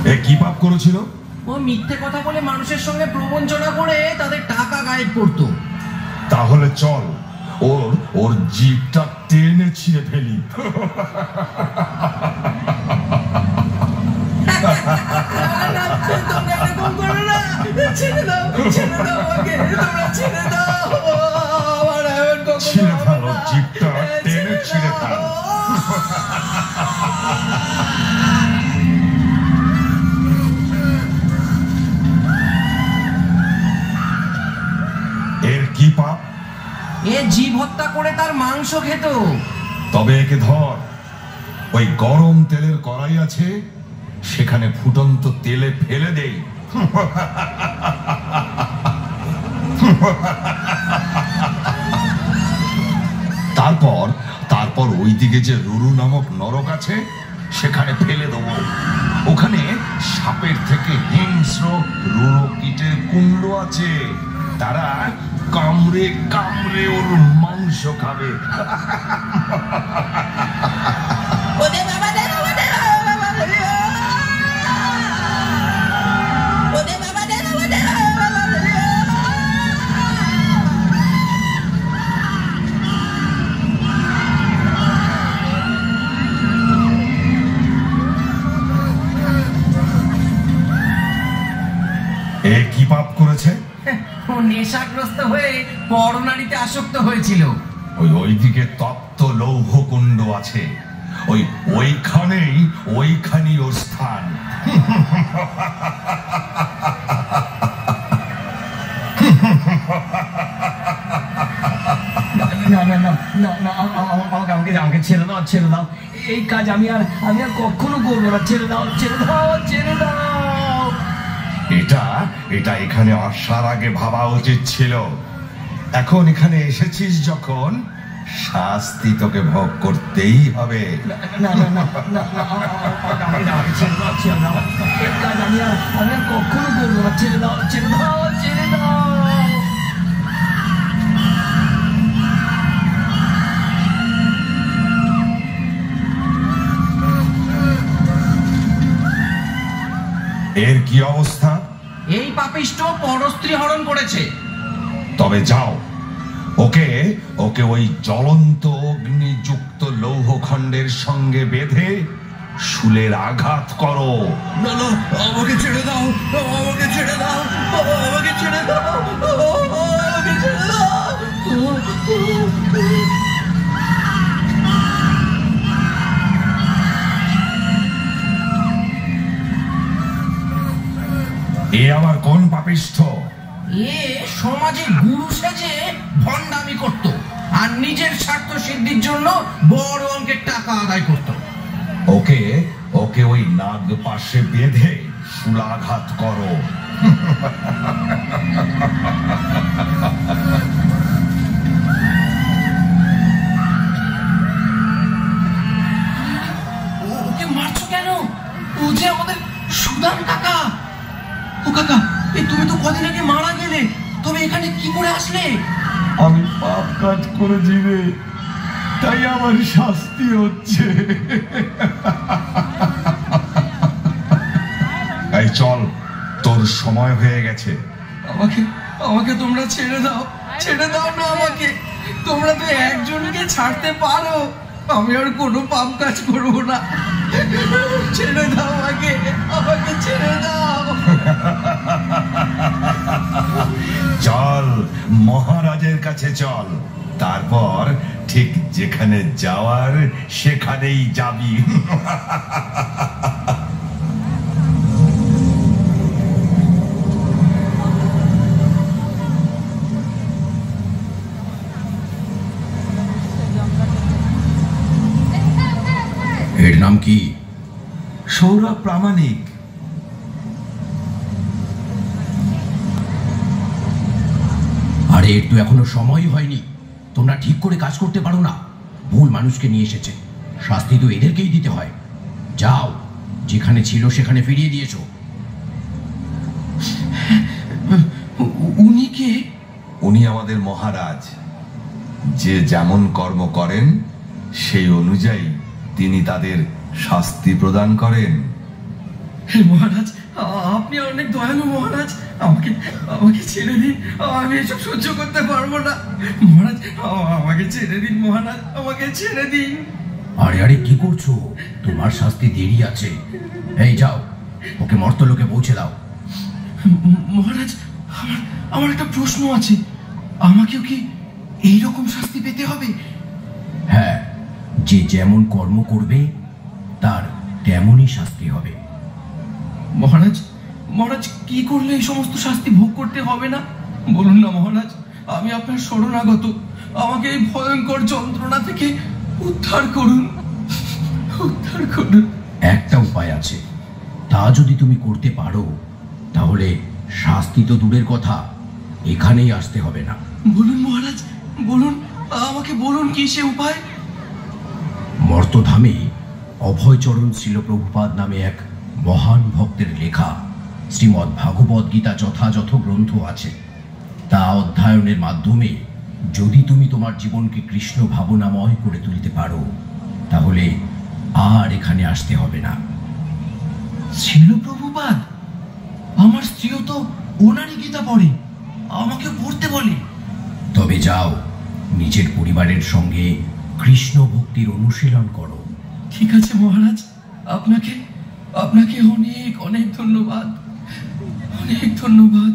এ কি পাপ করেছিল? ও মিথ্যে কথা বলে মানুষের সঙ্গে প্রবঞ্চনা করে তাদের টাকা গায়েব করতো। তাহলে চল ওর ওর জিভটা টেনে ছিঁড়ে ফেলি। ছিঁড়ে ফেলো, জিভটা টেনে ছিঁড়ে ফেলো। এর কি পাপ? এ জীব হত্যা করে তার মাংস খেত। তবে একে ধর, ওই গরম তেলের কড়াই আছে, সেখানে ফুটন্ত তেলে ফেলে দেই। তারপর তারপর ওইদিকে যে রুরু নামক নরক আছে, সেখানে ফেলে দেবো। ওখানে সাপের থেকে হিংস্র রুরু কীটের কুণ্ড আছে, তারা কামড়ে কামড়ে ওর মাংস খাবে। এ কি পাপ করেছে? ও নেশাগ্রস্ত হয়ে পরনারীতে আসক্ত হয়েছিল। ওইদিকে তপ্ত লৌহ কুণ্ড আছে, ওইখানেই ওর স্থান। আমাকে ছেড়ে দাও, ছেড়ে দাও। এই কাজ আমি আর কখনো করবো না। ছেড়ে দাও, ছেড়ে দাও, ছেড়ে দাও। এটা এখানে আসার আগে ভাবা উচিত ছিল। এখন এখানে এসেছিস যখন, শাস্তি তোকে ভোগ করতেই হবে। আমি আর কখনো করবো না। ছেড়ে দাও, ছেড়ে দাও, ছেড়ে দাও। এর কি অবস্থা? এই পাপিষ্ট পরস্ত্রী হরণ করেছে। তবে যাও, ওকে ওই জ্বলন্ত অগ্নিযুক্ত লৌহখণ্ডের সঙ্গে বেঁধে শুলের আঘাত করো। না না, আমাকে ছেড়ে দাও, আমাকে ছেড়ে দাও, আমাকে ছেড়ে দাও, আমাকে ছেড়ে দাও। এ আবার কোন পাপিষ্ঠ? এ সমাজে গুরু সেজে ভণ্ডামি করত আর নিজের স্বার্থ সিদ্ধির জন্য বড় অঙ্কের টাকা আদায় করত। ওকে ওই নাগ পাশে বেঁধে শুলাঘাত করো। ওকে মারছো কেন? ও যে আমাদের সুদান কাকা। ও কাকা, তুমি তো কদিন আগে মারা গেলে, তবে এখানে কি করে আসলে? আমি পাপ কাজ করেছি রে, তাই আমার শাস্তি হচ্ছে। এই চল, তোর সময় হয়ে গেছে। আমাকে তোমরা ছেড়ে দাও, ছেড়ে দাও না আমাকে। তোমরা তো একজনকে ছাড়তে পারো, আমি আর কোনো পাপ কাজ করবো না। ছেড়ে দাও আমাকে ছেড়ে দাও। চল, মহারাজের কাছে চল, তারপর ঠিক যেখানে যাওয়ার সেখানেই যাবি। এর নাম কি? সৌরভ প্রামাণিক। আরে এর তো এখনো সময়ই হয়নি। তোমরা ঠিক করে কাজ করতে পারো না। ভুল মানুষকে নিয়ে এসেছে, শাস্তি তো এদেরকেই দিতে হয়। যাও, যেখানে ছিল সেখানে ফিরিয়ে দিয়েছো। উনি কে? উনি আমাদের মহারাজ। যে যেমন কর্ম করেন সেই অনুযায়ী তিনি তাদের শাস্তি প্রদান করেন। হে মহারাজ, আপনি অনেক দয়ালু মহারাজ, আমাকে আমাকে ছেড়ে দিন, আমি এসব সহ্য করতে পারবো না মহারাজ, আমাকে ছেড়ে দিন মহারাজ, আমাকে ছেড়ে দিন। আরে আরে কি করছো? তোমার শাস্তি দেরি আছে। এই যাও, ওকে মর্তলোকে পৌঁছে দাও। মহারাজ, আমার একটা প্রশ্ন আছে, আমাকেও কি এইরকম শাস্তি পেতে হবে? হ্যাঁ, যে যেমন কর্ম করবে তার তেমনই শাস্তি হবে। মহারাজ, মহারাজ কি করলে এই সমস্ত শাস্তি ভোগ করতে হবে না বলুন না মহারাজ, আমি আপনার শরণাগত, আমাকে এই ভয়ঙ্কর যন্ত্রণা থেকে উদ্ধার করুন, উদ্ধার করুন। একটা উপায় আছে, তা যদি তুমি করতে পারো তাহলে শাস্তি তো দূরের কথা, এখানেই আসতে হবে না। বলুন মহারাজ, বলুন, আমাকে বলুন কি সে উপায়। মর্তধামে অভয়চরণ শ্রীল প্রভুপাদ নামে এক মহান ভক্তের লেখা শ্রীমদ্ ভাগবত গীতা যথাযথ গ্রন্থ আছে। তা অধ্যয়নের মাধ্যমে যদি তুমি তোমার জীবনকে কৃষ্ণ ভাবনাময় করে তুলতে পারো তাহলে আর এখানে আসতে হবে না। ছিল প্রভুপাদ, আমার স্ত্রীও তো ওনারই গীতা পড়ে, আমাকে পড়তে বলে। তবে যাও, নিজের পরিবারের সঙ্গে কৃষ্ণ ভক্তির অনুশীলন করো। ঠিক আছে মহারাজ, আপনাকে আপনাকে অনেক অনেক ধন্যবাদ, অনেক ধন্যবাদ।